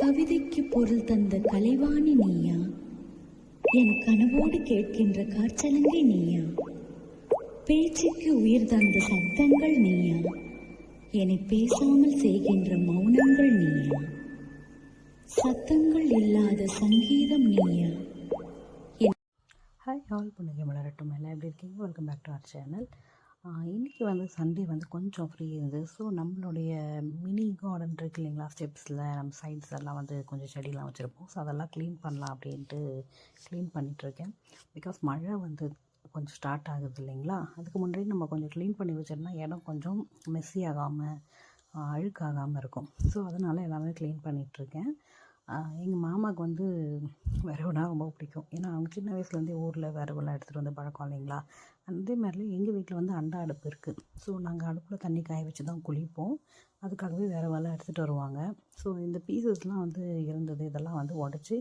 கவிதைக்கு பொருள் தந்த கலைவாணி நீயா? என் கனவோடு கேட்கின்ற காற்றலங்கை நீயா? பேச்சுக்கு உயிர் தந்த சப்தங்கள் நீயா? என்னை பேசாமல் செய்கின்ற மௌனங்கள் நீயா? சத்தங்கள் இல்லாத சங்கீதம் நீயா? ஹாய் ஆல், புன்னகை மலரட்டும். எல்லாம் எப்படி இருக்கீங்க? Welcome back to our channel. இன்றைக்கி வந்து சண்டே வந்து கொஞ்சம் ஃப்ரீ இருந்தது. ஸோ நம்மளுடைய மினி கார்டன் இருக்கு இல்லைங்களா, ஸ்டெப்ஸில் நம்ம சைட்ஸ் எல்லாம் வந்து கொஞ்சம் செடியெலாம் வச்சுருப்போம். ஸோ அதெல்லாம் க்ளீன் பண்ணலாம் அப்படின்ட்டு க்ளீன் பண்ணிகிட்ருக்கேன். பிகாஸ் மழை வந்து கொஞ்சம் ஸ்டார்ட் ஆகுது இல்லைங்களா, அதுக்கு முன்னாடி நம்ம கொஞ்சம் க்ளீன் பண்ணி வச்சிருந்தா இடம் கொஞ்சம் மெஸ்ஸி ஆகாமல் அழுக்காகாமல் இருக்கும். ஸோ அதனால் எல்லாமே க்ளீன் பண்ணிகிட்ருக்கேன். எங்கள் மாமாவுக்கு வந்து விரவுனா ரொம்ப பிடிக்கும். ஏன்னா அவங்க சின்ன வயசுலேருந்தே ஊரில் விரவுலாம் எடுத்துகிட்டு வந்து பழக்கம் இல்லைங்களா. அதே மாதிரில எங்கள் வீட்டில் வந்து அண்டா அடுப்பு இருக்குது. ஸோ நாங்கள் அடுப்பில் தண்ணி காய வச்சு தான் குளிப்போம். அதுக்காகவே விரவெல்லாம் எடுத்துகிட்டு வருவாங்க. ஸோ இந்த பீசஸ்லாம் வந்து இருந்தது, இதெல்லாம் வந்து உடச்சி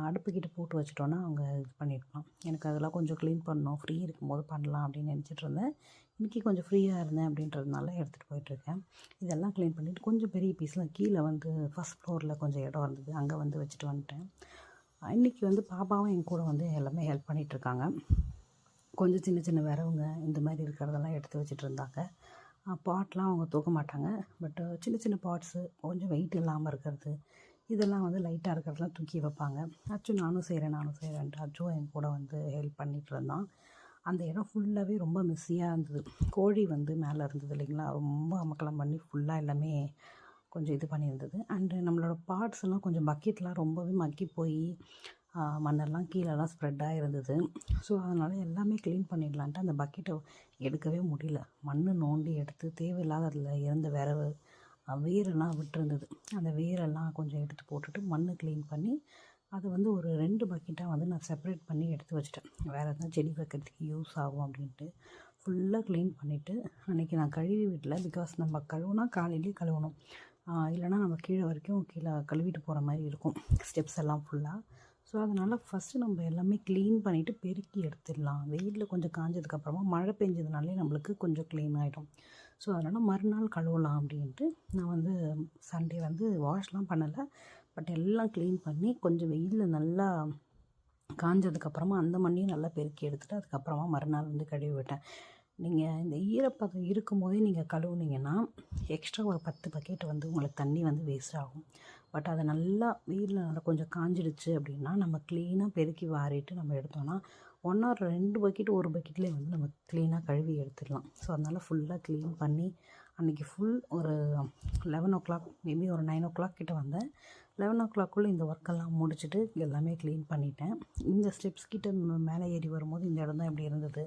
அடுப்புக்கிட்ட போட்டு வச்சிட்டோன்னா அவங்க இது பண்ணியிருக்கலாம். எனக்கு அதெல்லாம் கொஞ்சம் க்ளீன் பண்ணணும், ஃப்ரீ இருக்கும்போது பண்ணலாம் அப்படின்னு நினச்சிட்டு இருந்தேன். இன்றைக்கி கொஞ்சம் ஃப்ரீயாக இருந்தேன் அப்படின்றதுனால எடுத்துகிட்டு போயிட்டுருக்கேன். இதெல்லாம் க்ளீன் பண்ணிவிட்டு கொஞ்சம் பெரிய பீஸ்லாம் கீழே வந்து ஃபஸ்ட் ஃப்ளோரில் கொஞ்சம் இடம் இருந்தது, அங்கே வந்து வச்சுட்டு வந்துட்டேன். இன்றைக்கி வந்து பாப்பாவும் என் கூட வந்து எல்லாமே ஹெல்ப் பண்ணிகிட்ருக்காங்க. கொஞ்சம் சின்ன சின்ன விரவுங்க இந்த மாதிரி இருக்கிறதெல்லாம் எடுத்து வச்சுட்டு இருந்தாங்க. பாட்லாம் அவங்க தூக்க மாட்டாங்க. பட் சின்ன சின்ன பாட்ஸு கொஞ்சம் வெயிட் இல்லாமல் இருக்கிறது, இதெல்லாம் வந்து லைட்டாக இருக்கிறதெல்லாம் தூக்கி வைப்பாங்க. நானும் செய்கிறேன்ட்டு அச்சும் என் கூட வந்து ஹெல்ப் பண்ணிகிட்டு இருந்தான். அந்த இடம் ஃபுல்லாகவே ரொம்ப மெஸ்ஸியாக இருந்தது. கோழி வந்து மேலே இருந்தது இல்லைங்களா, ரொம்ப அமக்கலம் பண்ணி ஃபுல்லாக எல்லாமே கொஞ்சம் இது பண்ணியிருந்தது. அண்டு நம்மளோட பார்ட்ஸ் எல்லாம் கொஞ்சம் பக்கெட்லாம் ரொம்பவே மக்கி போய் மண்ணெல்லாம் கீழெல்லாம் ஸ்ப்ரெட்டாக இருந்தது. ஸோ அதனால் எல்லாமே க்ளீன் பண்ணிடலான்ட்டு அந்த பக்கெட்டை எடுக்கவே முடியல. மண் நோண்டி எடுத்து தேவையில்லாத அதில் இருந்த விரவு வேரெல்லாம் விட்டுருந்தது. அந்த வேரெல்லாம் கொஞ்சம் எடுத்து போட்டுட்டு மண் க்ளீன் பண்ணி அதை வந்து ஒரு 2 பக்கெட்டாக வந்து நான் செப்பரேட் பண்ணி எடுத்து வச்சிட்டேன். வேறு எதாவது செடி வைக்கிறதுக்கு யூஸ் ஆகும் அப்படின்ட்டு ஃபுல்லாக க்ளீன் பண்ணிவிட்டு அன்றைக்கி நான் கழுவி விடல. பிகாஸ் நம்ம கழுவுனா காலையிலேயே கழுவணும், இல்லைனா நம்ம கீழே வரைக்கும் கழுவிட்டு போகிற மாதிரி இருக்கும் ஸ்டெப்ஸ் எல்லாம் ஃபுல்லாக. ஸோ அதனால் ஃபஸ்ட்டு நம்ம எல்லாமே க்ளீன் பண்ணிவிட்டு பெருக்கி எடுத்துடலாம். வெயிலில் கொஞ்சம் காஞ்சதுக்கப்புறமா மழை பெஞ்சதுனாலே நம்மளுக்கு கொஞ்சம் க்ளீன் ஆகிடும். ஸோ அதனால் மறுநாள் கழுவலாம் அப்படின்ட்டு நான் வந்து சண்டே வந்து வாஷ்லாம் பண்ணலை. பட் எல்லாம் க்ளீன் பண்ணி கொஞ்சம் வெயிலில் நல்லா காஞ்சதுக்கப்புறமா அந்த மண்ணையும் நல்லா பெருக்கி எடுத்துகிட்டு அதுக்கப்புறமா மறுநாள் வந்து கழுவி விட்டேன். நீங்கள் இந்த ஈரப்பதம் இருக்கும்போதே நீங்கள் கழுவுனீங்கன்னா எக்ஸ்ட்ரா ஒரு 10 பக்கெட் வந்து உங்களுக்கு தண்ணி வந்து வேஸ்ட் ஆகும். பட் அதை நல்லா வெயிலில் நல்லா கொஞ்சம் காஞ்சிடுச்சு அப்படின்னா நம்ம க்ளீனாக பெருக்கி வாரிட்டு நம்ம எடுத்தோன்னா 1 or 2 பக்கெட் ஒரு பக்கெட்லேயே வந்து நம்ம க்ளீனாக கழுவி எடுத்துடலாம். ஸோ அதனால் ஃபுல்லாக க்ளீன் பண்ணி அன்றைக்கி ஃபுல் ஒரு 11 o'clock மேபி ஒரு 9 o'clock கிட்ட வந்தேன். 11 o'clock இந்த ஒர்க்கெல்லாம் முடிச்சுட்டு எல்லாமே க்ளீன் பண்ணிட்டேன். இந்த ஸ்டெப்ஸ் கிட்ட மேலே ஏறி வரும்போது இந்த இடம் தான் இப்படி இருந்தது.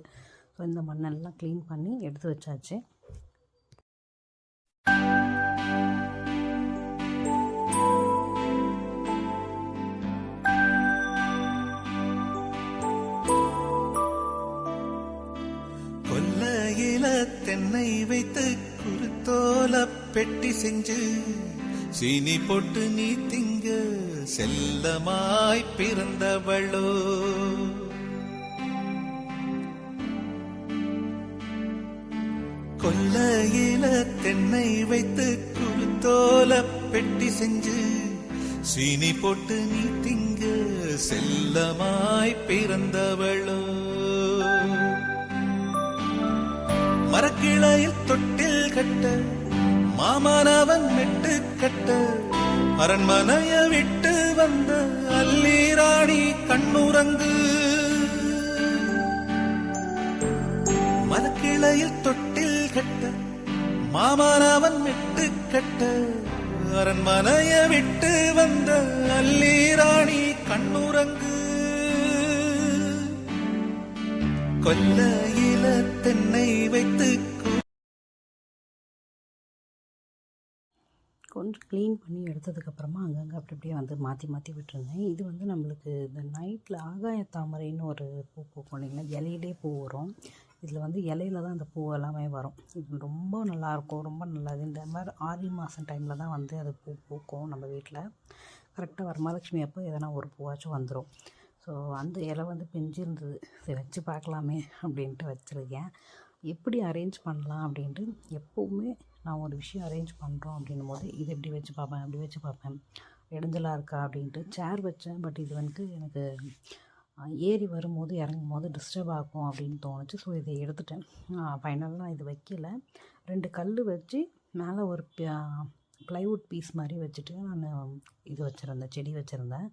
ஸோ இந்த மண்ணெல்லாம் க்ளீன் பண்ணி எடுத்து வச்சாச்சு. கொல்லையில தென்னை வைத்து குருத்தோல பெட்டி செஞ்சு சீனி போட்டு நீ திங்க செல்லமாய் பிறந்தவளோ. கொல்லையில தென்னை வைத்து குருத்தோல பெட்டி செஞ்சு சீனி போட்டு நீ திங்க செல்லமாய் பிறந்தவளோ. மரக்கிளையில் தொட்டில் கட்ட மாமனவன் மெட்டு கட்ட அரண்மனைய விட்டு வந்த அல்லீராணி கண்ணுறங்கு. மரக்கிளையில் தொட்டில் கட்ட மாமனவன் மெட்டு கட்ட அரண்மனைய விட்டு வந்த அல்லீராணி கண்ணுறங்கு. கொல்லையில தென்னை வைத்து கொஞ்சம் க்ளீன் பண்ணி எடுத்ததுக்கப்புறமா அங்கங்கே அப்படி அப்படியே வந்து மாற்றி மாற்றி விட்டுருந்தேன். இது வந்து நம்மளுக்கு இந்த நைட்டில் ஆகாய தாமரைன்னு ஒரு பூ பூக்கும் இல்லைங்களா, இலையிலே பூ வரும். இதில் வந்து இலையில தான் அந்த பூ எல்லாமே வரும். இது ரொம்ப நல்லாயிருக்கும், ரொம்ப நல்லது. இந்த மாதிரி ஆடி மாதம் டைமில் தான் வந்து அது பூ பூக்கும் நம்ம வீட்டில். கரெக்டாக வரமகாலட்சுமி அப்போ எதனா ஒரு பூவாச்சும் வந்துடும். ஸோ அந்த இலை வந்து பிஞ்சிருந்தது, சரி வச்சு பார்க்கலாமே அப்படின்ட்டு வச்சுருக்கேன். எப்படி அரேஞ்ச் பண்ணலாம் அப்படின்ட்டு எப்போவுமே நான் ஒரு விஷயம் அரேஞ்ச் பண்ணுறோம் அப்படின்னும் போது இது எப்படி வச்சு பார்ப்பேன் அப்படி வச்சு பார்ப்பேன். இடைஞ்சலாக இருக்கா அப்படின்ட்டு. சேர் வச்சேன், பட் இது வந்து எனக்கு ஏறி வரும்போது இறங்கும் போது டிஸ்டர்ப் ஆகும் அப்படின்னு தோணுச்சு. ஸோ இதை எடுத்துட்டேன். ஃபைனலாக நான் இது வைக்கல. 2 கல் வச்சு மேலே ஒரு ப்ளைவுட் பீஸ் மாதிரி வச்சுட்டு நான் இது வச்சுருந்தேன், செடி வச்சுருந்தேன்.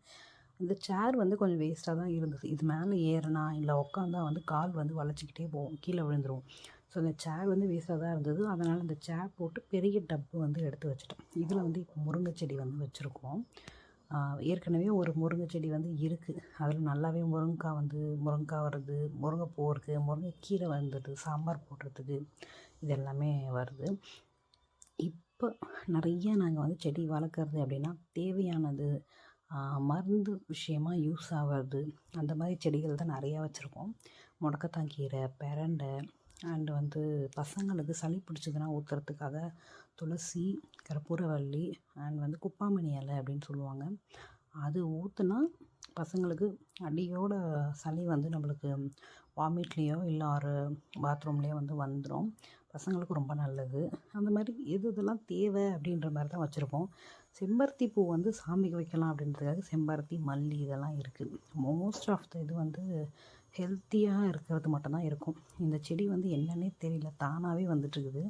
இந்த சேர் வந்து கொஞ்சம் வேஸ்ட்டாக தான் இருந்தது. இது மேலே ஏறினா இல்லை உட்காந்தா வந்து கால் வந்து வளைச்சிக்கிட்டே போகும், கீழே விழுந்துரும். ஸோ இந்த சேர் வந்து வேஸ்ட்டாக தான் இருந்தது. அதனால் இந்த சேர் போட்டு பெரிய டப்பு வந்து எடுத்து வச்சுட்டேன். இதில் வந்து இப்போ முருங்கை செடி வந்து வச்சுருக்கோம். ஏற்கனவே ஒரு முருங்கை செடி வந்து இருக்குது. அதில் நல்லாவே முருங்கைக்காய் வருது, முருங்கைப்பூ இருக்குது, முருங்கைக்கீரை வந்துடுது, சாம்பார் போடுறதுக்கு இது எல்லாமே வருது. இப்போ நிறைய நாங்கள் வந்து செடி வளர்க்குறது அப்படின்னா தேவையானது மருந்து விஷயமாக யூஸ் ஆகிறது அந்த மாதிரி செடிகள் தான் நிறையா வச்சுருக்கோம். முடக்கத்தான் கீரை, பெரண்டை, அண்டு வந்து பசங்களுக்கு சளி பிடிச்சதுன்னா ஊற்றுறதுக்காக துளசி, கற்பூரவள்ளி அண்ட் வந்து குப்பாமணி இலை அப்படின்னு சொல்லுவாங்க. அது ஊற்றுனா பசங்களுக்கு அடியோட சளி வந்து நம்மளுக்கு வாமிட்லேயோ இல்லை ஒரு பாத்ரூம்லேயோ வந்து வந்துடும். பசங்களுக்கு ரொம்ப நல்லது. அந்த மாதிரி இதெல்லாம் தேவை அப்படின்ற மாதிரி தான் வச்சுருப்போம். செம்பருத்தி பூ வந்து சாமிக்கு வைக்கலாம் அப்படின்றதுக்காக செம்பருத்தி, மல்லி இதெல்லாம் இருக்குது. மோஸ்ட் ஆஃப் த இது வந்து ஹெல்த்தியாக இருக்கிறது மட்டும்தான் இருக்கும். இந்த செடி வந்து என்னன்னே தெரியல, தானாகவே வந்துட்டுருக்குது.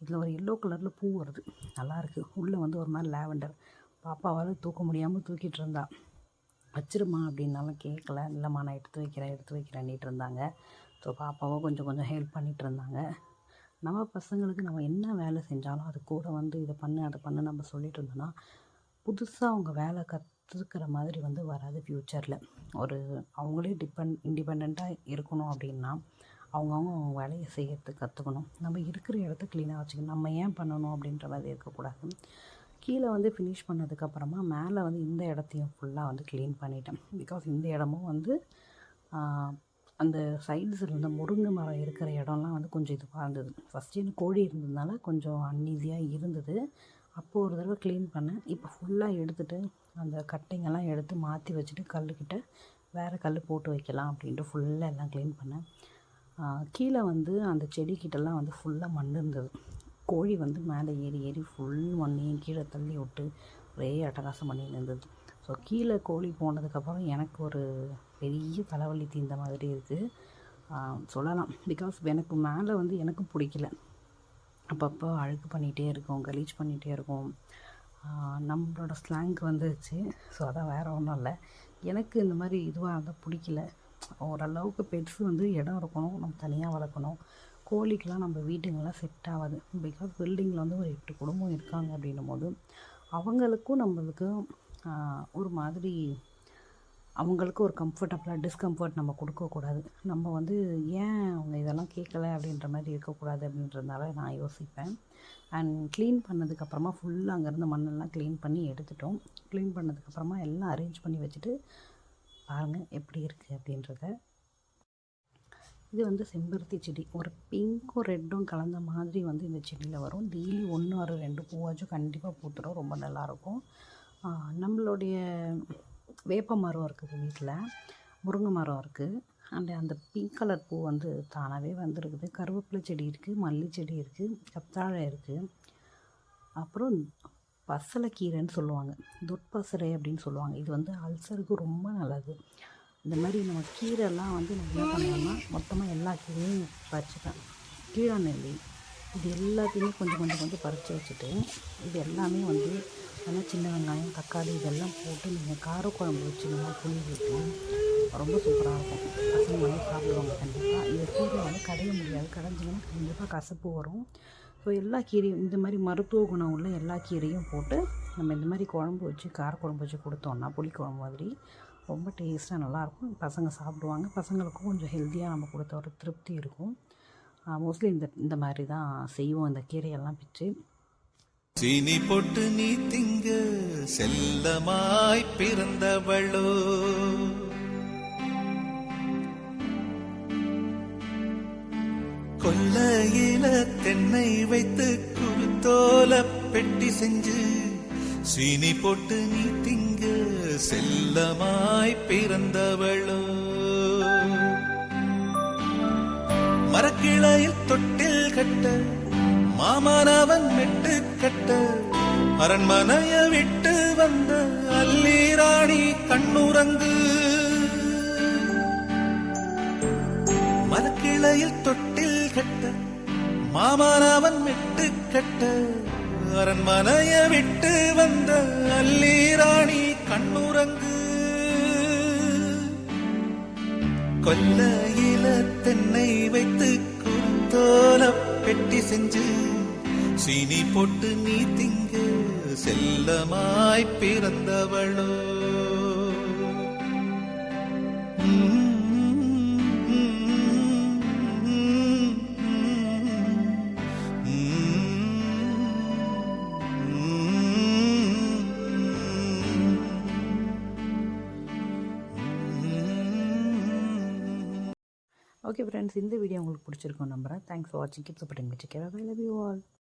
இதில் ஒரு எல்லோ கலரில் பூ வருது, நல்லாயிருக்கு. உள்ளே வந்து ஒரு மாதிரி லேவெண்டர். பாப்பாவால் தூக்க முடியாமல் தூக்கிட்டு இருந்தா. வச்சிருமா அப்படின்னாலும் கேட்கல. இல்லைம்மா நான் எடுத்து வைக்கிறேன்னிட்டு இருந்தாங்க. ஸோ பாப்பாவை கொஞ்சம் ஹெல்ப் பண்ணிகிட்டு இருந்தாங்க. நம்ம பசங்களுக்கு நம்ம என்ன வேலை செஞ்சாலும் அது கூட வந்து இதை பண்ணு அதை பண்ணு நம்ம சொல்லிட்டு இருந்தோம்னா புதுசாக அவங்க வேலை கற்றுக்கிற மாதிரி வந்து வராது ஃப்யூச்சரில். அவங்களே இண்டிபெண்ட்டாக இருக்கணும் அப்படின்னா அவங்கவுங்க அவங்க வேலையை செய்யறதுக்கு கற்றுக்கணும். நம்ம இருக்கிற இடத்த க்ளீனாக வச்சுக்கணும். நம்ம ஏன் பண்ணணும் அப்படின்ற மாதிரி இருக்கக்கூடாது. கீழே வந்து ஃபினிஷ் பண்ணதுக்கப்புறமா மேலே வந்து இந்த இடத்தையும் ஃபுல்லாக வந்து க்ளீன் பண்ணிட்டேன். பிகாஸ் இந்த இடமும் வந்து அந்த சைட்ஸில் இருந்த முருங்கை மரம் இருக்கிற இடம்லாம் வந்து கொஞ்சம் இதுவாக இருந்தது. ஃபஸ்ட்டு எனக்கு கோழி இருந்ததுனால கொஞ்சம் அன்ஈஸியாக இருந்தது. அப்போது ஒரு தடவை க்ளீன் பண்ணேன். இப்போ ஃபுல்லாக எடுத்துகிட்டு அந்த கட்டைங்கெல்லாம் எடுத்து மாற்றி வச்சுட்டு கல்லுக்கிட்ட வேறு கல் போட்டு வைக்கலாம் அப்படின்ட்டு ஃபுல்லாக எல்லாம் க்ளீன் பண்ணேன். கீழே வந்து அந்த செடிக்கிட்டலாம் வந்து ஃபுல்லாக மண் இருந்தது. கோழி வந்து மேலே ஏறி ஃபுல் மண்ணையும் கீழே தள்ளி விட்டு ஒரே அட்டகாசம் பண்ணிட்டு இருந்தது. ஸோ கீழே கோழி போனதுக்கப்புறம் எனக்கு ஒரு பெரிய தலைவலி தீர்ந்த மாதிரி இருக்குது சொல்லலாம். பிகாஸ் எனக்கு மேலே வந்து எனக்கும் பிடிக்கல. அப்பப்போ அழுக்கு பண்ணிகிட்டே இருக்கும், கலீஜ் பண்ணிகிட்டே இருக்கும். நம்மளோட ஸ்லாங்க் வந்துச்சு. ஸோ அதான் வேறு ஒன்றும் இல்லை. எனக்கு இந்த மாதிரி இதுவாக இருந்தால் பிடிக்கல. ஓரளவுக்கு பெட்ஸ் வந்து இடம் இருக்கணும், நம்ம தனியாக வளர்க்கணும். கோழிக்கெலாம் நம்ம வீட்டுங்கெல்லாம் செட் ஆகாது. பிகாஸ் பில்டிங்கில் வந்து ஒரு 8 குடும்பம் இருக்காங்க அப்படின்னும் போது அவங்களுக்கும் நம்மளுக்கும் ஒரு மாதிரி அவங்களுக்கு ஒரு கம்ஃபர்டபுளாக டிஸ்கம்ஃபர்ட் நம்ம கொடுக்கக்கூடாது. நம்ம வந்து ஏன் அவங்க இதெல்லாம் கேட்கல அப்படின்ற மாதிரி இருக்கக்கூடாது அப்படின்றதுனால நான் யோசிப்பேன். அண்ட் க்ளீன் பண்ணதுக்கப்புறமா ஃபுல்லாக அங்கேருந்து மண்ணெல்லாம் க்ளீன் பண்ணி எடுத்துட்டோம். க்ளீன் பண்ணதுக்கப்புறமா எல்லாம் அரேஞ்ச் பண்ணி வச்சுட்டு பாருங்கள் எப்படி இருக்குது அப்படின்றத. இது வந்து செம்பருத்தி செடி. ஒரு பிங்க்கும் ரெட்டும் கலந்த மாதிரி வந்து இந்த செடியில் வரும். டெய்லி 1 or 2 பூவாச்சும் கண்டிப்பாக பூத்துடும். ரொம்ப நல்லாயிருக்கும். நம்மளுடைய வேப்ப மரம் இருக்குது வீட்டில், முருங்கை மரம் இருக்குது. அந்த பிங்க் கலர் பூ வந்து தானாகவே வந்துருக்குது. கருவேப்பிலை செடி இருக்குது, மல்லி செடி இருக்குது, கத்தாழை இருக்குது. அப்புறம் பசலைக்கீரைன்னு சொல்லுவாங்க, தொட்பசரை அப்படின்னு சொல்லுவாங்க. இது வந்து அல்சருக்கு ரொம்ப நல்லது. இந்த மாதிரி நம்ம கீரைலாம் வந்து நம்ம என்ன பண்ணோம்னா மொத்தமாக எல்லா கீரையும் பறிச்சுப்பேன். கீழாநெல்லி இது எல்லாத்தையுமே கொஞ்சம் பறித்து வச்சுட்டு இது எல்லாமே வந்து நல்லா சின்ன வெங்காயம், தக்காளி இதெல்லாம் போட்டு நீங்கள் காரக்குழம்பு வச்சுக்கலாம். புளி ஊற்றி ரொம்ப சூப்பராக இருக்கும். பசங்க வந்து சாப்பிடுவாங்க கண்டிப்பாக. இந்த கீரை வந்து கடைய முடியாது, கடைஞ்சிங்கன்னா கண்டிப்பாக கசப்பு வரும். ஸோ எல்லா கீரையும் இந்த மாதிரி மருத்துவ குணம் உள்ள எல்லா கீரையும் போட்டு நம்ம இந்த மாதிரி குழம்பு வச்சு காரக்குழம்பு வச்சு கொடுத்தோம்னா புளிக்குழம்பு மாதிரி ரொம்ப டேஸ்ட்டாக நல்லாயிருக்கும். பசங்க சாப்பிடுவாங்க. பசங்களுக்கும் கொஞ்சம் ஹெல்த்தியாக நம்ம கொடுத்த ஒரு திருப்தி இருக்கும். மோஸ்ட்லி இந்த மாதிரி தான் செய்வோம். இந்த கீரையெல்லாம் பிச்சு சீனி போட்டு நீ திங்க செல்லமாய் பிறந்தவளோ, கொல்லையில தென்னை வைத்து குருத்தோல பெட்டி செஞ்சு சீனி போட்டு நீ திங்க செல்லமாய் பிறந்தவளோ, மரக்கிளையில் தொட்டில் கட்ட மாமனவன் மெட்டு கட்ட அரண்மனைய விட்டு வந்த அல்லீராணி கண்ணுறங்கு. மரக்கிளையில் தொட்டில் கட்ட மாமனவன் மெட்டு கட்ட. அரண்மனைய விட்டு வந்த அல்லீராணி கண்ணுறங்கு. கொல்லையில தென்னை வைத்து குருத்தோல பெட்டி செஞ்சு சீனி போட்டு நீ திங்க செல்லமாய் பிறந்தவளோ. ஓகே ஃப்ரெண்ட்ஸ், இந்த வீடியோ உங்களுக்கு பிடிச்சிருக்கோம் நம்புறேன். தேங்க்ஸ் ஃபார் வாட்சிங். Keep supporting me. Take care. I love you all.